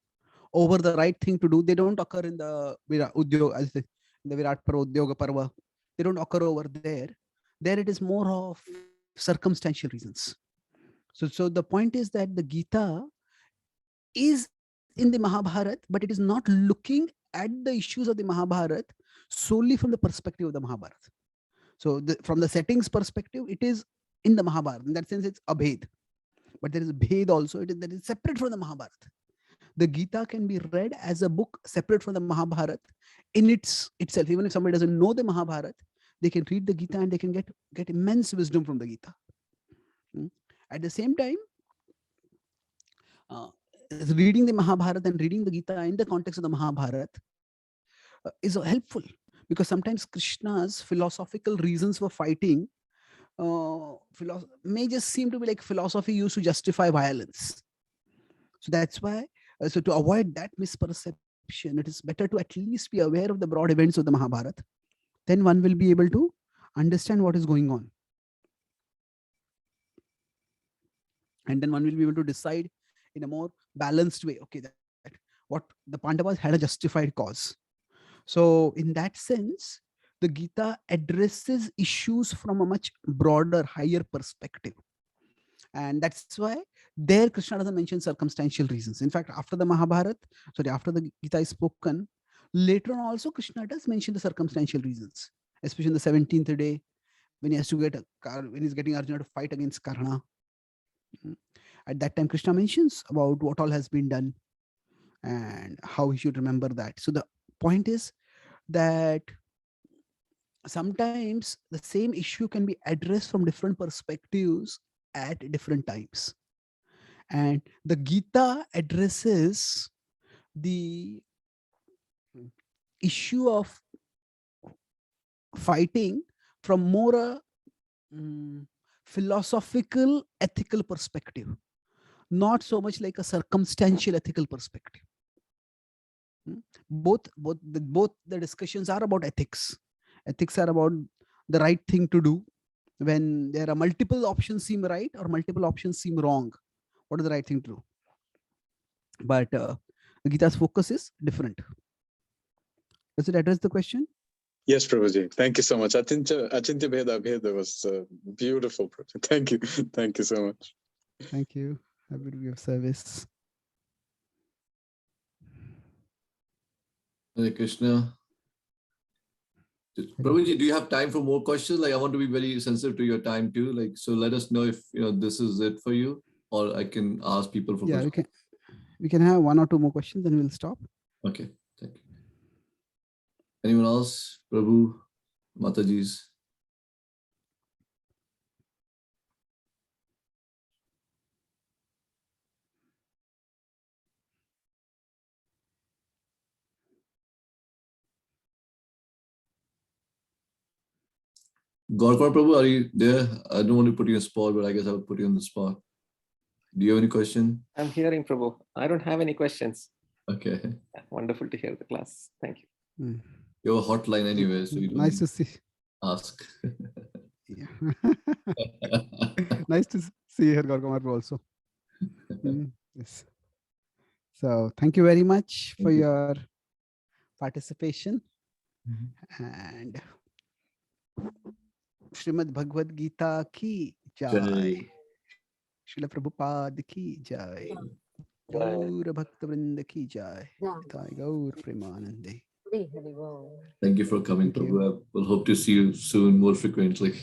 over the right thing to do, they don't occur in the Virat Parva, Udyoga Parva. They don't occur over there. There it is more of circumstantial reasons. So the point is that the Gita is in the Mahabharata, but it is not looking at the issues of the Mahabharata solely from the perspective of the Mahabharata. So from the settings perspective, it is in the Mahabharata. In that sense, it's abhed. But there is bhed also. That is separate from the Mahabharata. The Gita can be read as a book separate from the Mahabharata in itself. Even if somebody doesn't know the Mahabharata, they can read the Gita and they can get immense wisdom from the Gita. At the same time, reading the Mahabharata and reading the Gita in the context of the Mahabharata is helpful, because sometimes Krishna's philosophical reasons for fighting may just seem to be like philosophy used to justify violence. So that's why, so to avoid that misperception, it is better to at least be aware of the broad events of the Mahabharata. Then one will be able to understand what is going on. And then one will be able to decide in a more balanced way, okay, that what the Pandavas had a justified cause. So in that sense, the Gita addresses issues from a much broader, higher perspective. And that's why there Krishna doesn't mention circumstantial reasons. In fact, after the Gita is spoken, later on also Krishna does mention the circumstantial reasons, especially in the 17th day when he has to when he's getting Arjuna to fight against Karna. At that time, Krishna mentions about what all has been done and how he should remember that. So the point is that sometimes the same issue can be addressed from different perspectives at different times. And the Gita addresses the issue of fighting from more a philosophical, ethical perspective, not so much like a circumstantial ethical perspective. Both the discussions are about ethics. Ethics are about the right thing to do when there are multiple options seem right or multiple options seem wrong. What is the right thing to do? But the Gita's focus is different. Does it address the question? Yes, Prabhuji. Thank you so much. Achintya Bheda Bheda was beautiful. Prabhuji. Thank you. Thank you so much. Thank you. Happy to be of service. Hare Krishna. Prabhuji, do you have time for more questions? Like, I want to be very sensitive to your time too. Like, so let us know if this is it for you, or I can ask people for Yeah, questions. we can have 1 or 2 more questions, then we'll stop. Okay, thank you. Anyone else? Prabhu, Mataji's. Gorkar Prabhu, are you there? I don't want to put you on the spot, but I guess I'll put you on the spot. Do you have any question? I'm hearing, Prabhu. I don't have any questions. Okay. Wonderful to hear the class. Thank you. Mm. You have a hotline anyway, so you don't Nice to see. ask. Yeah. Nice to see here, Gorgamar also. Yes. So thank you very much for Thank you. your participation. And Srimad Bhagavad Gita ki jai. Jai. Srila Prabhupada ki jai. Gaur Bhakta Vrinda ki jai. Thai Gaur Premanande. Thank you for coming, Thank Prabhu. I will hope to see you soon, more frequently.